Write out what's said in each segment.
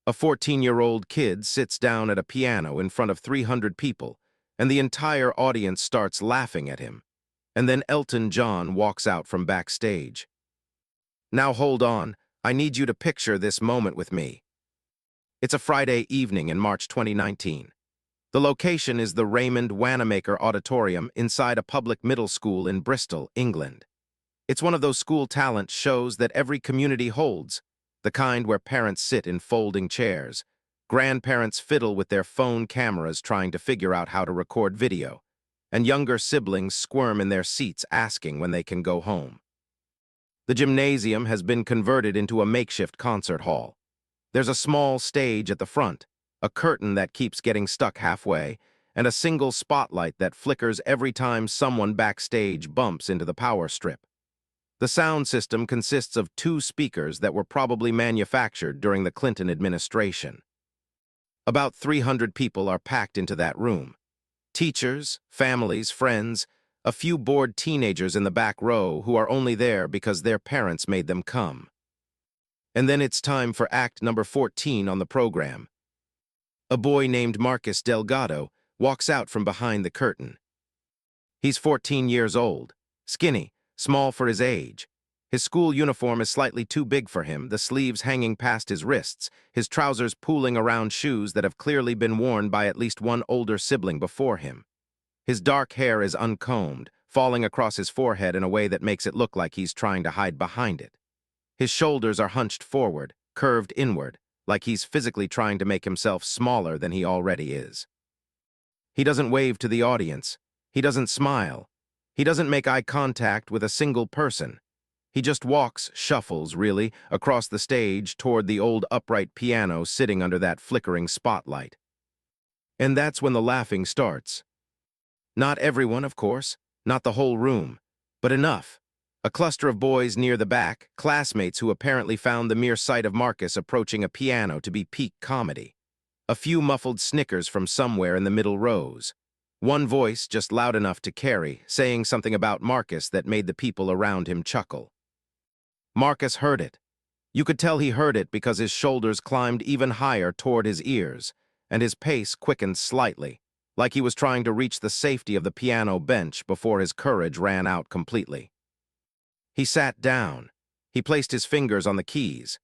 A 14-year-old kid sits down at a piano in front of 300 people, and the entire audience starts laughing at him. And then Elton John walks out from backstage. Now hold on, I need you to picture this moment with me. It's a Friday evening in March 2019. The location is the Raymond Wanamaker Auditorium inside a public middle school in Bristol, England. It's one of those school talent shows that every community holds, the kind where parents sit in folding chairs, grandparents fiddle with their phone cameras trying to figure out how to record video, and younger siblings squirm in their seats asking when they can go home. The gymnasium has been converted into a makeshift concert hall. There's a small stage at the front, a curtain that keeps getting stuck halfway, and a single spotlight that flickers every time someone backstage bumps into the power strip. The sound system consists of 2 speakers that were probably manufactured during the Clinton administration. About 300 people are packed into that room. Teachers, families, friends, a few bored teenagers in the back row who are only there because their parents made them come. And then it's time for act number 14 on the program. A boy named Marcus Delgado walks out from behind the curtain. He's 14 years old, skinny, small for his age. His school uniform is slightly too big for him, the sleeves hanging past his wrists, his trousers pooling around shoes that have clearly been worn by at least one older sibling before him. His dark hair is uncombed, falling across his forehead in a way that makes it look like he's trying to hide behind it. His shoulders are hunched forward, curved inward, like he's physically trying to make himself smaller than he already is. He doesn't wave to the audience. He doesn't smile. He doesn't make eye contact with a single person. He just walks, shuffles, really, across the stage toward the old upright piano sitting under that flickering spotlight. And that's when the laughing starts. Not everyone, of course, not the whole room, but enough. A cluster of boys near the back, classmates who apparently found the mere sight of Marcus approaching a piano to be peak comedy. A few muffled snickers from somewhere in the middle rows. One voice just loud enough to carry, saying something about Marcus that made the people around him chuckle. Marcus heard it. You could tell he heard it because his shoulders climbed even higher toward his ears, and his pace quickened slightly, like he was trying to reach the safety of the piano bench before his courage ran out completely. He sat down. He placed his fingers on the keys.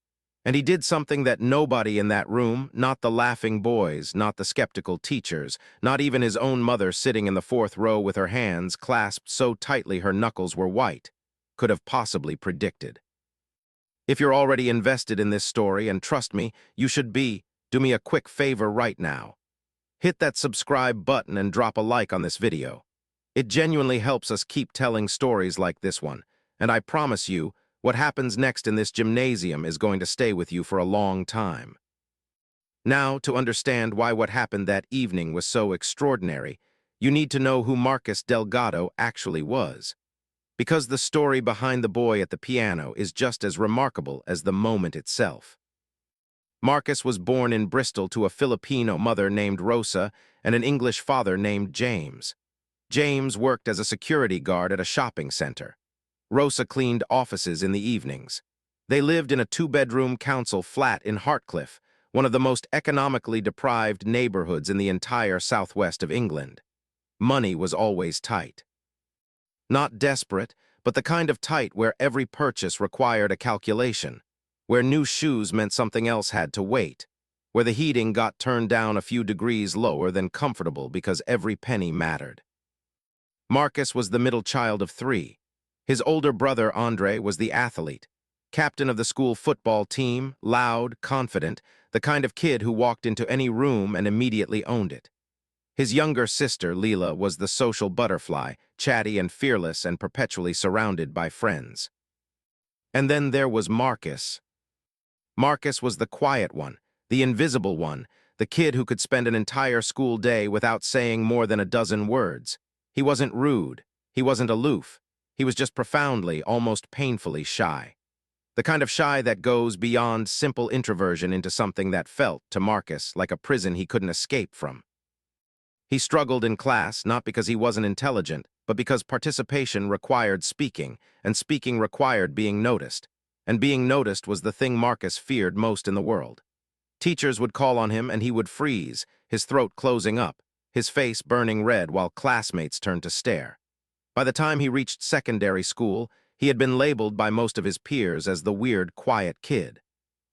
And he did something that nobody in that room, not the laughing boys, not the skeptical teachers, not even his own mother sitting in the 4th row with her hands clasped so tightly her knuckles were white, could have possibly predicted. If you're already invested in this story, and trust me, you should be, do me a quick favor right now. Hit that subscribe button and drop a like on this video. It genuinely helps us keep telling stories like this one, and I promise you, what happens next in this gymnasium is going to stay with you for a long time. Now, to understand why what happened that evening was so extraordinary, you need to know who Marcus Delgado actually was. Because the story behind the boy at the piano is just as remarkable as the moment itself. Marcus was born in Bristol to a Filipino mother named Rosa and an English father named James. James worked as a security guard at a shopping center. Rosa cleaned offices in the evenings. They lived in a 2-bedroom council flat in Hartcliffe, one of the most economically deprived neighborhoods in the entire southwest of England. Money was always tight. Not desperate, but the kind of tight where every purchase required a calculation, where new shoes meant something else had to wait, where the heating got turned down a few degrees lower than comfortable because every penny mattered. Marcus was the middle child of 3. His older brother, Andre, was the athlete, captain of the school football team, loud, confident, the kind of kid who walked into any room and immediately owned it. His younger sister, Leela, was the social butterfly, chatty and fearless and perpetually surrounded by friends. And then there was Marcus. Marcus was the quiet one, the invisible one, the kid who could spend an entire school day without saying more than a dozen words. He wasn't rude. He wasn't aloof. He was just profoundly, almost painfully shy. The kind of shy that goes beyond simple introversion into something that felt, to Marcus, like a prison he couldn't escape from. He struggled in class not because he wasn't intelligent, but because participation required speaking, and speaking required being noticed. And being noticed was the thing Marcus feared most in the world. Teachers would call on him and he would freeze, his throat closing up, his face burning red while classmates turned to stare. By the time he reached secondary school, he had been labeled by most of his peers as the weird, quiet kid,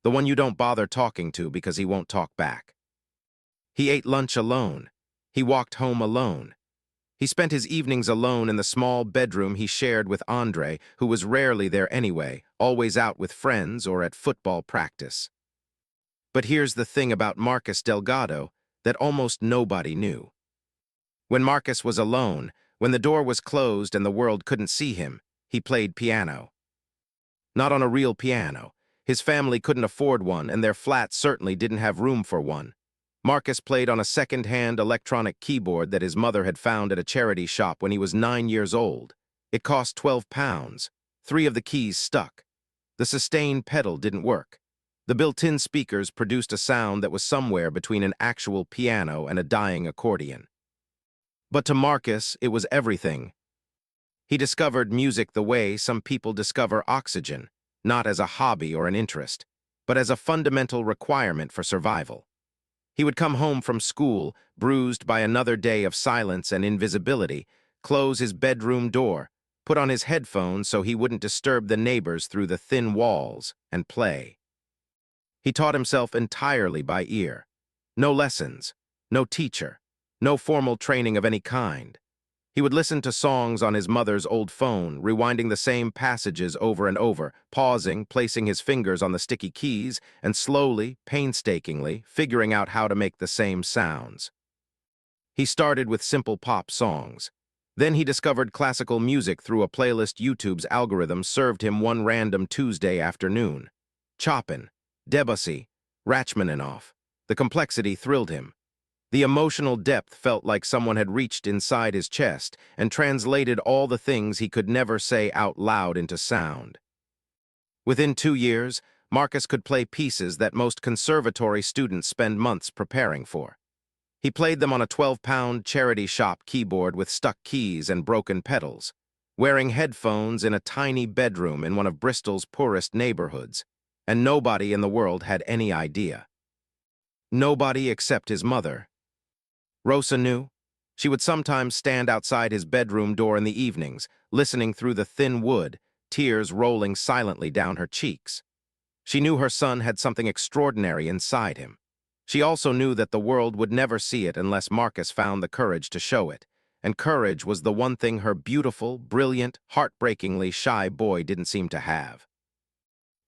the one you don't bother talking to because he won't talk back. He ate lunch alone. He walked home alone. He spent his evenings alone in the small bedroom he shared with Andre, who was rarely there anyway, always out with friends or at football practice. But here's the thing about Marcus Delgado that almost nobody knew. When Marcus was alone, when the door was closed and the world couldn't see him, he played piano. Not on a real piano. His family couldn't afford one, and their flat certainly didn't have room for one. Marcus played on a second-hand electronic keyboard that his mother had found at a charity shop when he was 9 years old. It cost £12. 3 of the keys stuck. The sustain pedal didn't work. The built-in speakers produced a sound that was somewhere between an actual piano and a dying accordion. But to Marcus, it was everything. He discovered music the way some people discover oxygen, not as a hobby or an interest, but as a fundamental requirement for survival. He would come home from school, bruised by another day of silence and invisibility, close his bedroom door, put on his headphones so he wouldn't disturb the neighbors through the thin walls, and play. He taught himself entirely by ear. No lessons, no teacher, no formal training of any kind. He would listen to songs on his mother's old phone, rewinding the same passages over and over, pausing, placing his fingers on the sticky keys, and slowly, painstakingly, figuring out how to make the same sounds. He started with simple pop songs. Then he discovered classical music through a playlist YouTube's algorithm served him one random Tuesday afternoon. Chopin, Debussy, Rachmaninoff. The complexity thrilled him. The emotional depth felt like someone had reached inside his chest and translated all the things he could never say out loud into sound. Within 2 years, Marcus could play pieces that most conservatory students spend months preparing for. He played them on a 12-pound charity shop keyboard with stuck keys and broken pedals, wearing headphones in a tiny bedroom in one of Bristol's poorest neighborhoods, and nobody in the world had any idea. Nobody except his mother. Rosa knew. She would sometimes stand outside his bedroom door in the evenings, listening through the thin wood, tears rolling silently down her cheeks. She knew her son had something extraordinary inside him. She also knew that the world would never see it unless Marcus found the courage to show it, and courage was the one thing her beautiful, brilliant, heartbreakingly shy boy didn't seem to have.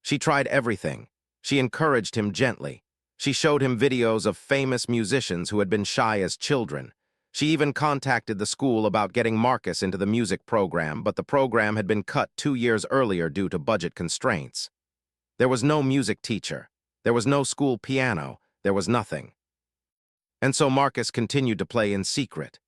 She tried everything. She encouraged him gently. She showed him videos of famous musicians who had been shy as children. She even contacted the school about getting Marcus into the music program, but the program had been cut 2 years earlier due to budget constraints. There was no music teacher. There was no school piano. There was nothing. And so Marcus continued to play in secret.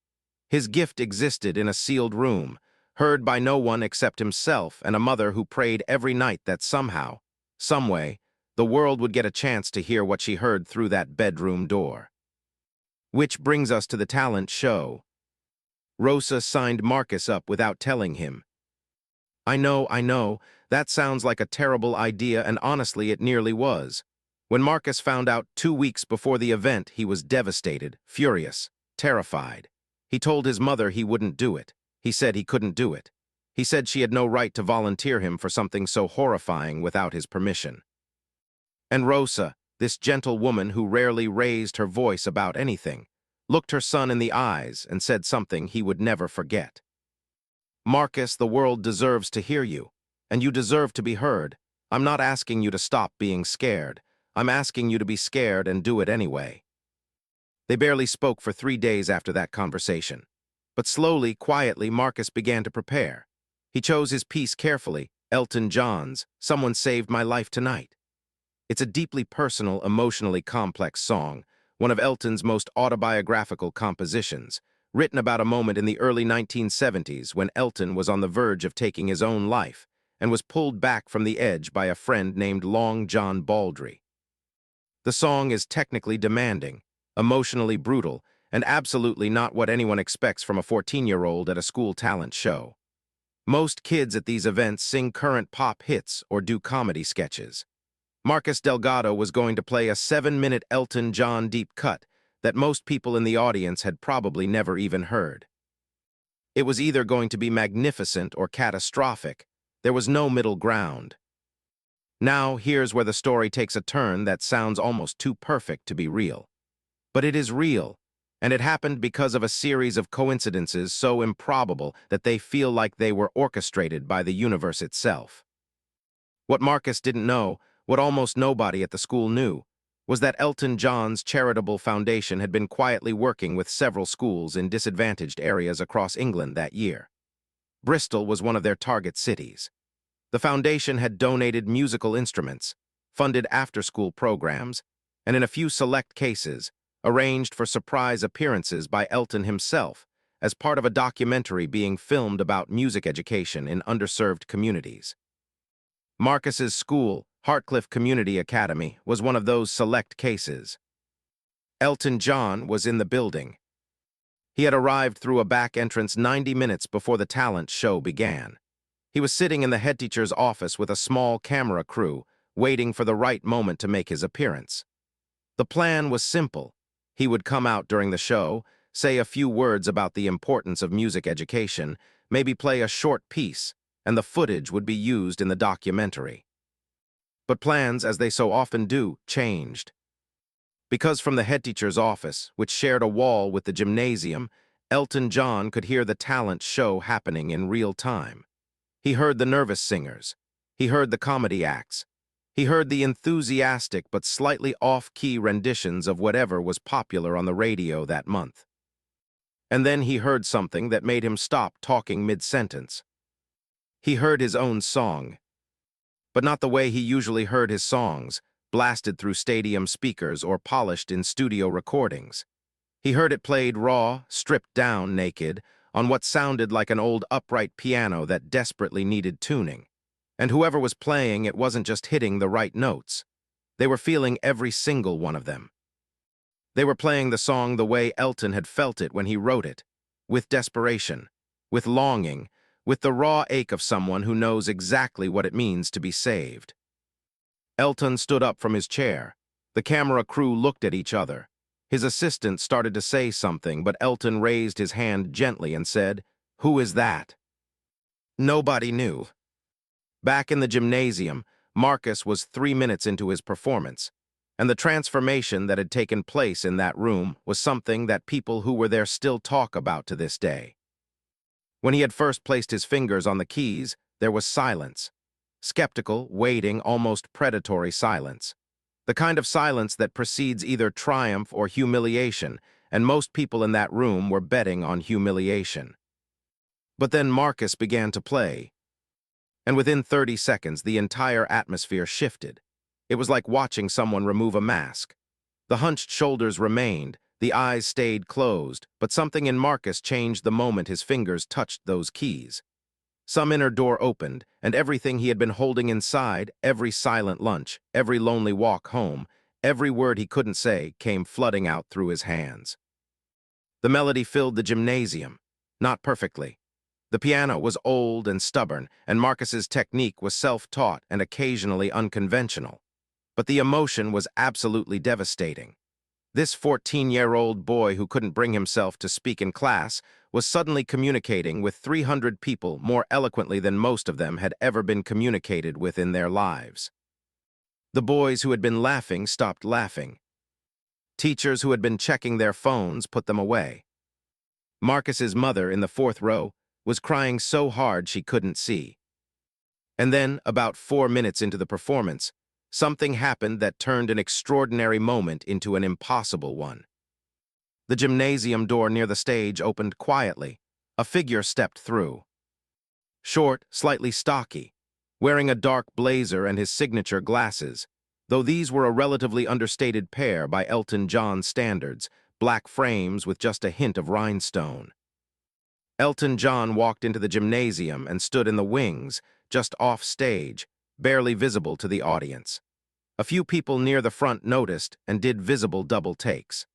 His gift existed in a sealed room, heard by no one except himself and a mother who prayed every night that somehow, someway, the world would get a chance to hear what she heard through that bedroom door. Which brings us to the talent show. Rosa signed Marcus up without telling him. I know, that sounds like a terrible idea, and honestly it nearly was. When Marcus found out 2 weeks before the event, he was devastated, furious, terrified. He told his mother he wouldn't do it. He said he couldn't do it. He said she had no right to volunteer him for something so horrifying without his permission. And Rosa, this gentle woman who rarely raised her voice about anything, looked her son in the eyes and said something he would never forget. Marcus, the world deserves to hear you, and you deserve to be heard. I'm not asking you to stop being scared. I'm asking you to be scared and do it anyway. They barely spoke for 3 days after that conversation. But slowly, quietly, Marcus began to prepare. He chose his piece carefully, Elton John's Someone Saved My Life Tonight. It's a deeply personal, emotionally complex song, one of Elton's most autobiographical compositions, written about a moment in the early 1970s when Elton was on the verge of taking his own life and was pulled back from the edge by a friend named Long John Baldry. The song is technically demanding, emotionally brutal, and absolutely not what anyone expects from a 14-year-old at a school talent show. Most kids at these events sing current pop hits or do comedy sketches. Marcus Delgado was going to play a 7-minute Elton John deep cut that most people in the audience had probably never even heard. It was either going to be magnificent or catastrophic. There was no middle ground. Now, here's where the story takes a turn that sounds almost too perfect to be real. But it is real, and it happened because of a series of coincidences so improbable that they feel like they were orchestrated by the universe itself. What Marcus didn't know, what almost nobody at the school knew, was that Elton John's charitable foundation had been quietly working with several schools in disadvantaged areas across England that year. Bristol was one of their target cities. The foundation had donated musical instruments, funded after-school programs, and in a few select cases, arranged for surprise appearances by Elton himself as part of a documentary being filmed about music education in underserved communities. Marcus's school, Hartcliffe Community Academy, was one of those select cases. Elton John was in the building. He had arrived through a back entrance 90 minutes before the talent show began. He was sitting in the headteacher's office with a small camera crew, waiting for the right moment to make his appearance. The plan was simple. He would come out during the show, say a few words about the importance of music education, maybe play a short piece, and the footage would be used in the documentary. But plans, as they so often do, changed. Because from the headteacher's office, which shared a wall with the gymnasium, Elton John could hear the talent show happening in real time. He heard the nervous singers. He heard the comedy acts. He heard the enthusiastic but slightly off-key renditions of whatever was popular on the radio that month. And then he heard something that made him stop talking mid-sentence. He heard his own song, but not the way he usually heard his songs, blasted through stadium speakers or polished in studio recordings. He heard it played raw, stripped down naked, on what sounded like an old upright piano that desperately needed tuning. And whoever was playing it wasn't just hitting the right notes. They were feeling every single one of them. They were playing the song the way Elton had felt it when he wrote it, with desperation, with longing, with the raw ache of someone who knows exactly what it means to be saved. Elton stood up from his chair. The camera crew looked at each other. His assistant started to say something, but Elton raised his hand gently and said, "Who is that?" Nobody knew. Back in the gymnasium, Marcus was 3 minutes into his performance, and the transformation that had taken place in that room was something that people who were there still talk about to this day. When he had first placed his fingers on the keys, there was silence. Skeptical, waiting, almost predatory silence. The kind of silence that precedes either triumph or humiliation, and most people in that room were betting on humiliation. But then Marcus began to play, and within 30 seconds the entire atmosphere shifted. It was like watching someone remove a mask. The hunched shoulders remained, the eyes stayed closed, but something in Marcus changed the moment his fingers touched those keys. Some inner door opened, and everything he had been holding inside, every silent lunch, every lonely walk home, every word he couldn't say, came flooding out through his hands. The melody filled the gymnasium, not perfectly. The piano was old and stubborn, and Marcus's technique was self-taught and occasionally unconventional. But the emotion was absolutely devastating. This 14-year-old boy who couldn't bring himself to speak in class was suddenly communicating with 300 people more eloquently than most of them had ever been communicated with in their lives. The boys who had been laughing stopped laughing. Teachers who had been checking their phones put them away. Marcus's mother in the 4th row was crying so hard she couldn't see. And then, about 4 minutes into the performance, something happened that turned an extraordinary moment into an impossible one. The gymnasium door near the stage opened quietly. A figure stepped through. Short, slightly stocky, wearing a dark blazer and his signature glasses, though these were a relatively understated pair by Elton John standards, black frames with just a hint of rhinestone. Elton John walked into the gymnasium and stood in the wings, just off stage, barely visible to the audience. A few people near the front noticed and did visible double takes.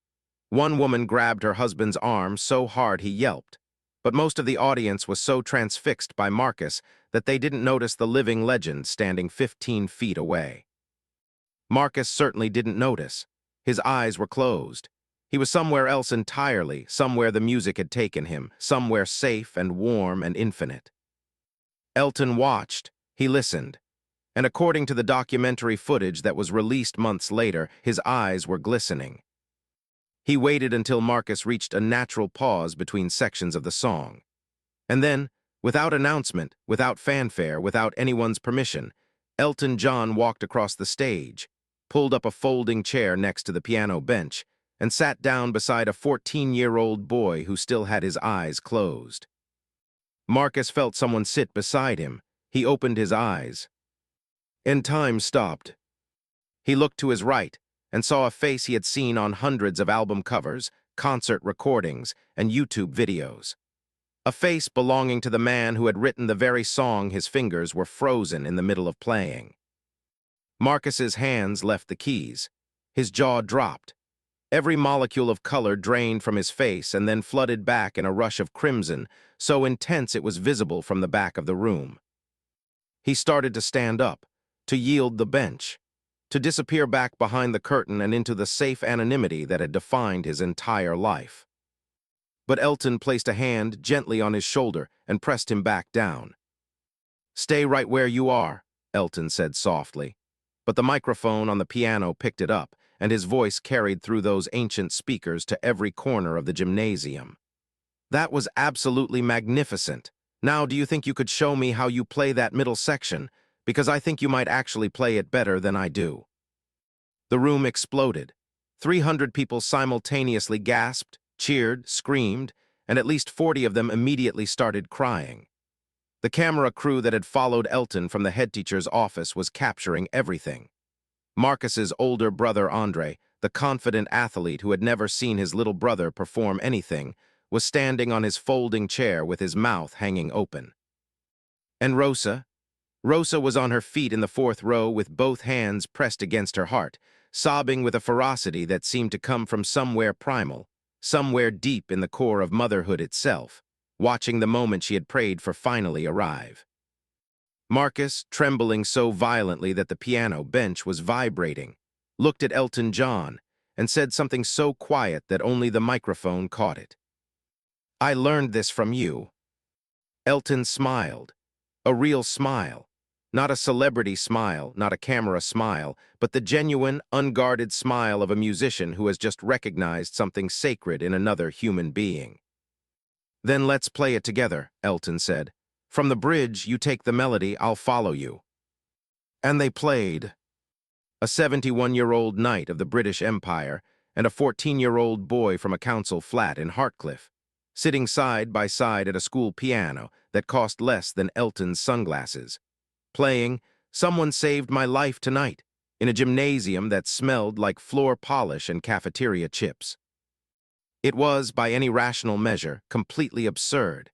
One woman grabbed her husband's arm so hard he yelped, but most of the audience was so transfixed by Marcus that they didn't notice the living legend standing 15 feet away. Marcus certainly didn't notice. His eyes were closed. He was somewhere else entirely, somewhere the music had taken him, somewhere safe and warm and infinite. Elton watched. He listened. And according to the documentary footage that was released months later, his eyes were glistening. He waited until Marcus reached a natural pause between sections of the song. And then, without announcement, without fanfare, without anyone's permission, Elton John walked across the stage, pulled up a folding chair next to the piano bench, and sat down beside a 14-year-old boy who still had his eyes closed. Marcus felt someone sit beside him. He opened his eyes. And time stopped. He looked to his right and saw a face he had seen on hundreds of album covers, concert recordings, and YouTube videos. A face belonging to the man who had written the very song his fingers were frozen in the middle of playing. Marcus's hands left the keys. His jaw dropped. Every molecule of color drained from his face and then flooded back in a rush of crimson, so intense it was visible from the back of the room. He started to stand up, to yield the bench, to disappear back behind the curtain and into the safe anonymity that had defined his entire life. But Elton placed a hand gently on his shoulder and pressed him back down. "Stay right where you are," Elton said softly. But the microphone on the piano picked it up, and his voice carried through those ancient speakers to every corner of the gymnasium. "That was absolutely magnificent. Now, do you think you could show me how you play that middle section? Because I think you might actually play it better than I do." The room exploded. 300 people simultaneously gasped, cheered, screamed, and at least 40 of them immediately started crying. The camera crew that had followed Elton from the head teacher's office was capturing everything. Marcus's older brother Andre, the confident athlete who had never seen his little brother perform anything, was standing on his folding chair with his mouth hanging open. And Rosa? Rosa was on her feet in the fourth row with both hands pressed against her heart, sobbing with a ferocity that seemed to come from somewhere primal, somewhere deep in the core of motherhood itself, watching the moment she had prayed for finally arrive. Marcus, trembling so violently that the piano bench was vibrating, looked at Elton John and said something so quiet that only the microphone caught it. "I learned this from you." Elton smiled, a real smile, not a celebrity smile, not a camera smile, but the genuine, unguarded smile of a musician who has just recognized something sacred in another human being. "Then let's play it together," Elton said. "From the bridge, you take the melody, I'll follow you." And they played. A 71-year-old knight of the British Empire and a 14-year-old boy from a council flat in Hartcliffe, sitting side by side at a school piano that cost less than Elton's sunglasses, playing "Someone Saved My Life Tonight" in a gymnasium that smelled like floor polish and cafeteria chips. It was, by any rational measure, completely absurd.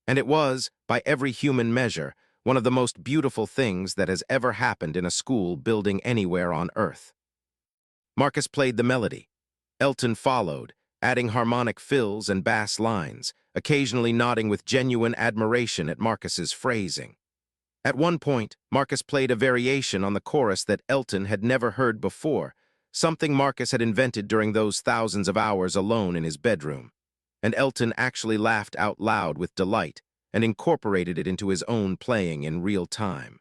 And it was, by every human measure, one of the most beautiful things that has ever happened in a school building anywhere on Earth. Marcus played the melody. Elton followed, adding harmonic fills and bass lines, occasionally nodding with genuine admiration at Marcus's phrasing. At one point, Marcus played a variation on the chorus that Elton had never heard before, something Marcus had invented during those thousands of hours alone in his bedroom. And Elton actually laughed out loud with delight and incorporated it into his own playing in real time.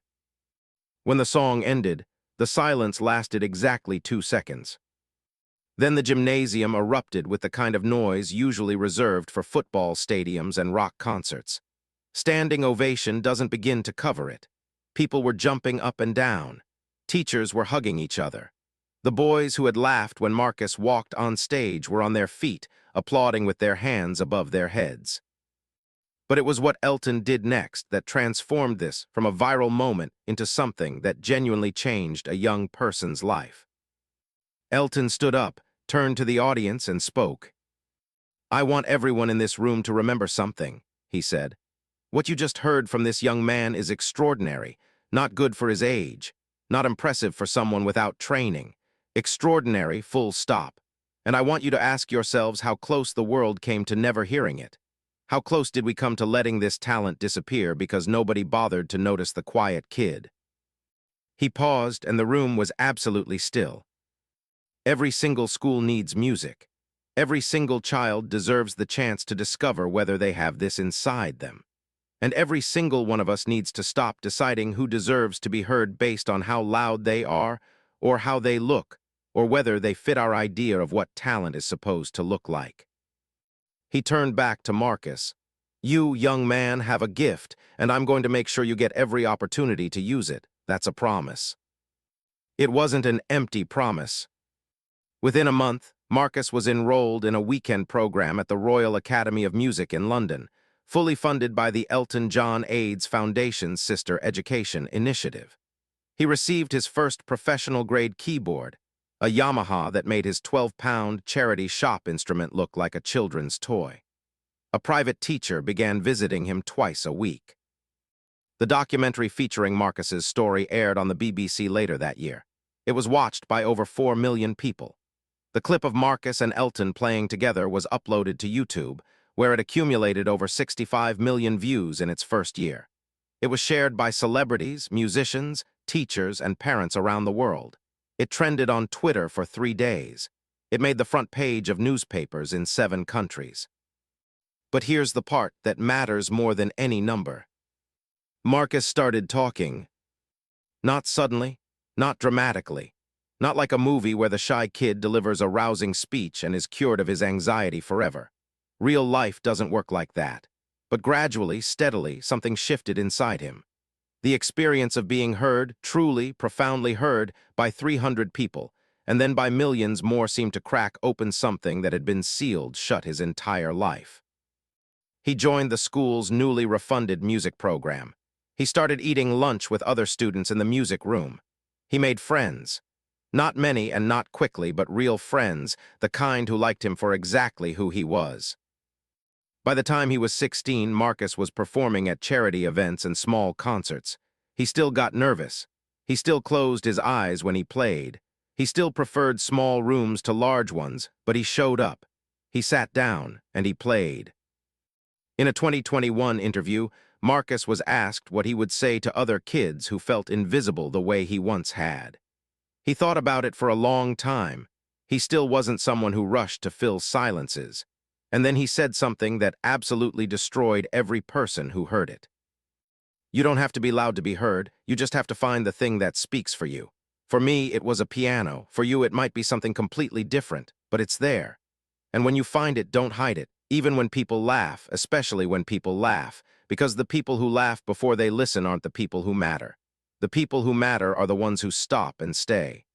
When the song ended, the silence lasted exactly 2 seconds. Then the gymnasium erupted with the kind of noise usually reserved for football stadiums and rock concerts. Standing ovation doesn't begin to cover it. People were jumping up and down. Teachers were hugging each other. The boys who had laughed when Marcus walked on stage were on their feet, applauding with their hands above their heads. But it was what Elton did next that transformed this from a viral moment into something that genuinely changed a young person's life. Elton stood up, turned to the audience, and spoke. "I want everyone in this room to remember something," he said. "What you just heard from this young man is extraordinary, not good for his age, not impressive for someone without training. Extraordinary, full stop. And I want you to ask yourselves how close the world came to never hearing it. How close did we come to letting this talent disappear because nobody bothered to notice the quiet kid?" He paused, and the room was absolutely still. Every single school needs music. Every single child deserves the chance to discover whether they have this inside them. And every single one of us needs to stop deciding who deserves to be heard based on how loud they are, or how they look, or whether they fit our idea of what talent is supposed to look like. He turned back to Marcus. You, young man, have a gift, and I'm going to make sure you get every opportunity to use it. That's a promise. It wasn't an empty promise. Within a month, Marcus was enrolled in a weekend program at the Royal Academy of Music in London, fully funded by the Elton John AIDS Foundation's Sister Education Initiative. He received his first professional-grade keyboard, a Yamaha that made his 12-pound charity shop instrument look like a children's toy. A private teacher began visiting him twice a week. The documentary featuring Marcus's story aired on the BBC later that year. It was watched by over 4 million people. The clip of Marcus and Elton playing together was uploaded to YouTube, where it accumulated over 65 million views in its first year. It was shared by celebrities, musicians, teachers, and parents around the world. It trended on Twitter for 3 days. It made the front page of newspapers in 7 countries. But here's the part that matters more than any number. Marcus started talking. Not suddenly, not dramatically, not like a movie where the shy kid delivers a rousing speech and is cured of his anxiety forever. Real life doesn't work like that. But gradually, steadily, something shifted inside him. The experience of being heard, truly, profoundly heard, by 300 people, and then by millions more seemed to crack open something that had been sealed shut his entire life. He joined the school's newly refunded music program. He started eating lunch with other students in the music room. He made friends. Not many and not quickly, but real friends, the kind who liked him for exactly who he was. By the time he was 16, Marcus was performing at charity events and small concerts. He still got nervous. He still closed his eyes when he played. He still preferred small rooms to large ones, but he showed up. He sat down, and he played. In a 2021 interview, Marcus was asked what he would say to other kids who felt invisible the way he once had. He thought about it for a long time. He still wasn't someone who rushed to fill silences. And then he said something that absolutely destroyed every person who heard it. You don't have to be loud to be heard. You just have to find the thing that speaks for you. For me, it was a piano. For you, it might be something completely different, but it's there. And when you find it, don't hide it, even when people laugh, especially when people laugh, because the people who laugh before they listen aren't the people who matter. The people who matter are the ones who stop and stay.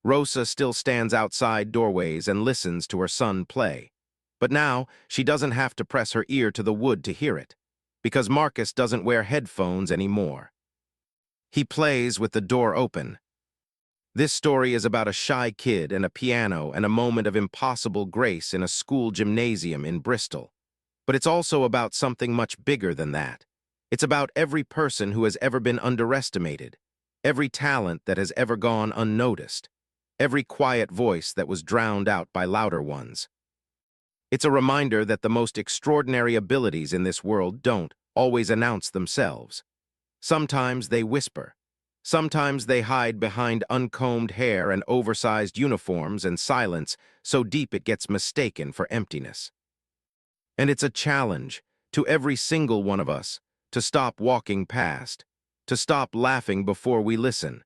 Rosa still stands outside doorways and listens to her son play. But now, she doesn't have to press her ear to the wood to hear it, because Marcus doesn't wear headphones anymore. He plays with the door open. This story is about a shy kid and a piano and a moment of impossible grace in a school gymnasium in Bristol. But it's also about something much bigger than that. It's about every person who has ever been underestimated, every talent that has ever gone unnoticed, every quiet voice that was drowned out by louder ones. It's a reminder that the most extraordinary abilities in this world don't always announce themselves. Sometimes they whisper. Sometimes they hide behind uncombed hair and oversized uniforms and silence so deep it gets mistaken for emptiness. And it's a challenge to every single one of us to stop walking past, to stop laughing before we listen,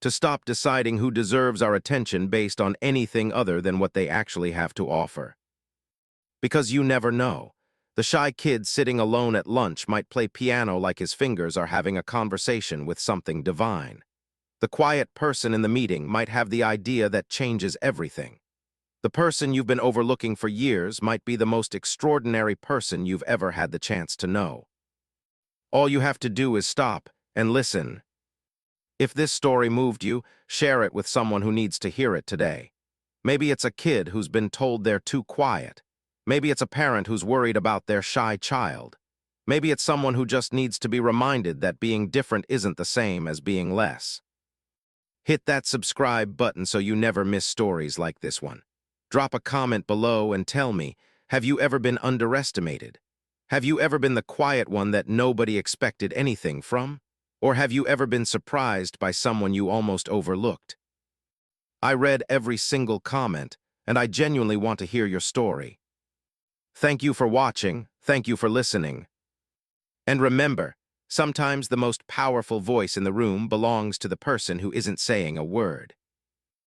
to stop deciding who deserves our attention based on anything other than what they actually have to offer. Because you never know. The shy kid sitting alone at lunch might play piano like his fingers are having a conversation with something divine. The quiet person in the meeting might have the idea that changes everything. The person you've been overlooking for years might be the most extraordinary person you've ever had the chance to know. All you have to do is stop and listen. If this story moved you, share it with someone who needs to hear it today. Maybe it's a kid who's been told they're too quiet. Maybe it's a parent who's worried about their shy child. Maybe it's someone who just needs to be reminded that being different isn't the same as being less. Hit that subscribe button so you never miss stories like this one. Drop a comment below and tell me, have you ever been underestimated? Have you ever been the quiet one that nobody expected anything from? Or have you ever been surprised by someone you almost overlooked? I read every single comment, and I genuinely want to hear your story. Thank you for watching. Thank you for listening. And remember, sometimes the most powerful voice in the room belongs to the person who isn't saying a word.